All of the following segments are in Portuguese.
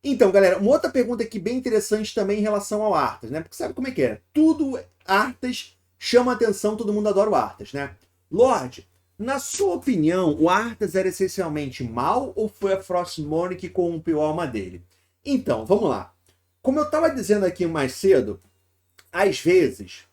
Então, galera, uma outra pergunta aqui bem interessante também em relação ao Arthas, né? Porque sabe como é que é? Tudo Arthas chama atenção, todo mundo adora o Arthas, né? Lorde, na sua opinião, o Arthas era essencialmente mal ou foi a Frostmourne que corrompeu a alma dele? Então, vamos lá. Como eu estava dizendo aqui mais cedo, às vezes,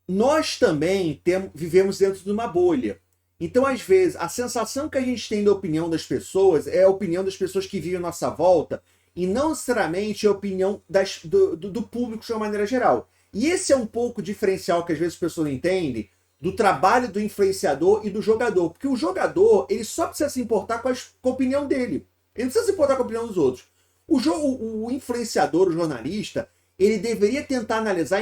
nós também vivemos dentro de uma bolha. Então, às vezes, a sensação que a gente tem da opinião das pessoas é a opinião das pessoas que vivem à nossa volta e não necessariamente a opinião do público de uma maneira geral. E esse é um pouco o diferencial que às vezes as pessoas não entendem do trabalho do influenciador e do jogador. Porque o jogador, ele só precisa se importar com a opinião dele. Ele não precisa se importar com a opinião dos outros. O influenciador, o jornalista, ele deveria tentar analisar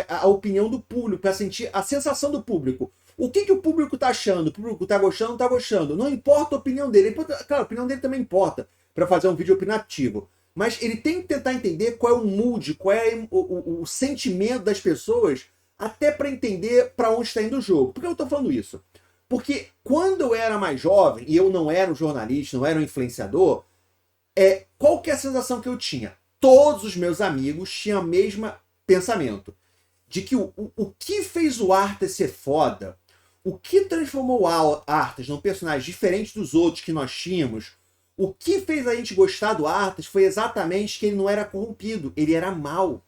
a opinião do público, para sentir a sensação do público. O que o público está achando? O público está gostando ou não está gostando? Não importa a opinião dele. Claro, a opinião dele também importa para fazer um vídeo opinativo. Mas ele tem que tentar entender qual é o mood, qual é o sentimento das pessoas, até para entender para onde está indo o jogo. Por que eu estou falando isso? Porque quando eu era mais jovem, e eu não era um jornalista, não era um influenciador, qual que é a sensação que eu tinha? Todos os meus amigos tinham o mesmo pensamento. De que o que fez o Arthas ser foda, o que transformou o Arthas num personagem diferente dos outros que nós tínhamos, o que fez a gente gostar do Arthas foi exatamente que ele não era corrompido, ele era mau.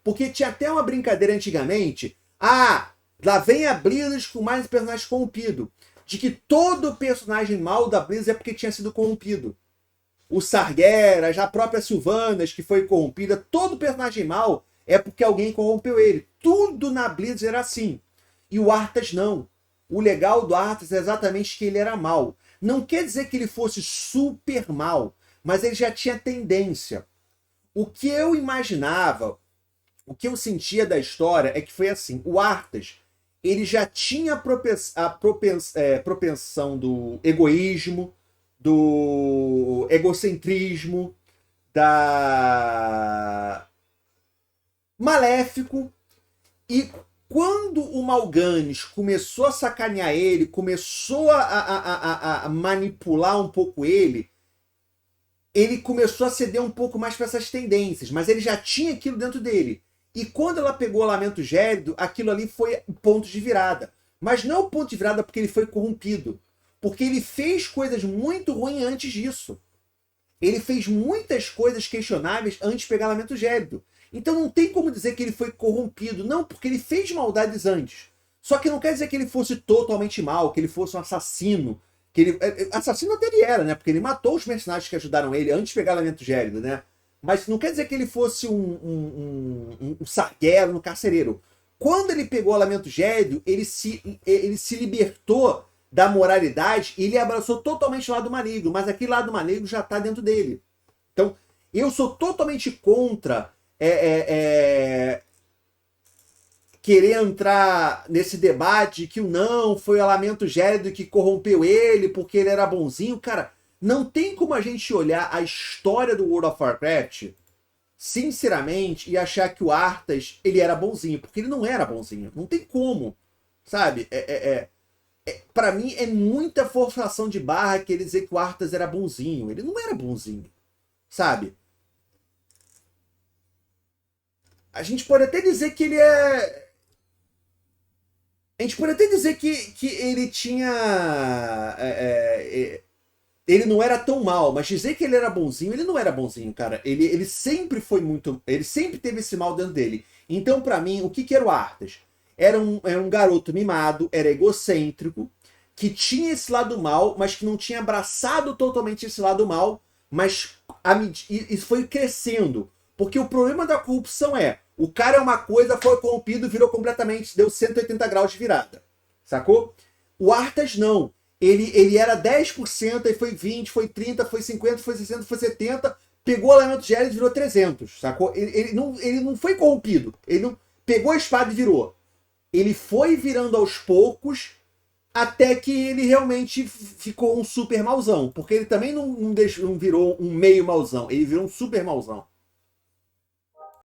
Porque tinha até uma brincadeira antigamente, lá vem a Blizzard com mais um personagem corrompido, de que todo personagem mau da Blizzard é porque tinha sido corrompido. O Sargeras, a própria Sylvanas, que foi corrompida, todo personagem mau é porque alguém corrompeu ele. Tudo na Blizzard era assim. E o Arthas não. O legal do Arthas é exatamente que ele era mau. Não quer dizer que ele fosse super mal, mas ele já tinha tendência. O que eu imaginava, o que eu sentia da história é que foi assim. O Arthas, ele já tinha a propensão do egoísmo, do egocentrismo, da maléfico, e quando o Mal'Ganis começou a sacanear ele, começou a manipular um pouco ele começou a ceder um pouco mais para essas tendências, mas ele já tinha aquilo dentro dele. E quando ela pegou o Lamento Gélido, aquilo ali foi o ponto de virada. Mas não o ponto de virada porque ele foi corrompido, porque ele fez coisas muito ruins antes disso. Ele fez muitas coisas questionáveis antes de pegar o Lamento Gélido. Então não tem como dizer que ele foi corrompido. Não, porque ele fez maldades antes. Só que não quer dizer que ele fosse totalmente mal, que ele fosse um assassino. Assassino até ele era, né? Porque ele matou os mercenários que ajudaram ele antes de pegar o Lamento Gélido, né? Mas não quer dizer que ele fosse um sarguero, um carcereiro. Quando ele pegou o Lamento Gélido, ele se libertou da moralidade e ele abraçou totalmente o lado maligno. Mas aquele lado maligno já está dentro dele. Então, eu sou totalmente contra querer entrar nesse debate que o não foi o Lamento Gélido que corrompeu ele porque ele era bonzinho. Cara, não tem como a gente olhar a história do World of Warcraft sinceramente e achar que o Arthas ele era bonzinho, porque ele não era bonzinho. Não tem como, sabe? Pra mim é muita forçação de barra querer dizer que o Arthas era bonzinho. Ele não era bonzinho, sabe? A gente pode até dizer que ele é... A gente pode até dizer que ele tinha... ele não era tão mal, mas dizer que ele era bonzinho, ele não era bonzinho, cara. Ele sempre foi muito... Ele sempre teve esse mal dentro dele. Então, pra mim, o que era o Arthas? Era um garoto mimado, era egocêntrico, que tinha esse lado mal, mas que não tinha abraçado totalmente esse lado mal, mas isso foi crescendo. Porque o problema da corrupção o cara é uma coisa, foi corrompido, virou completamente, deu 180 graus de virada. Sacou? O Arthas não. Ele era 10%, aí foi 20%, foi 30%, foi 50%, foi 60%, foi 70%, pegou o Lamento Gélido e virou 300%, sacou? Ele não foi corrompido. Ele não pegou a espada e virou. Ele foi virando aos poucos até que ele realmente ficou um super mauzão. Porque ele também não virou um meio mauzão, ele virou um super mauzão.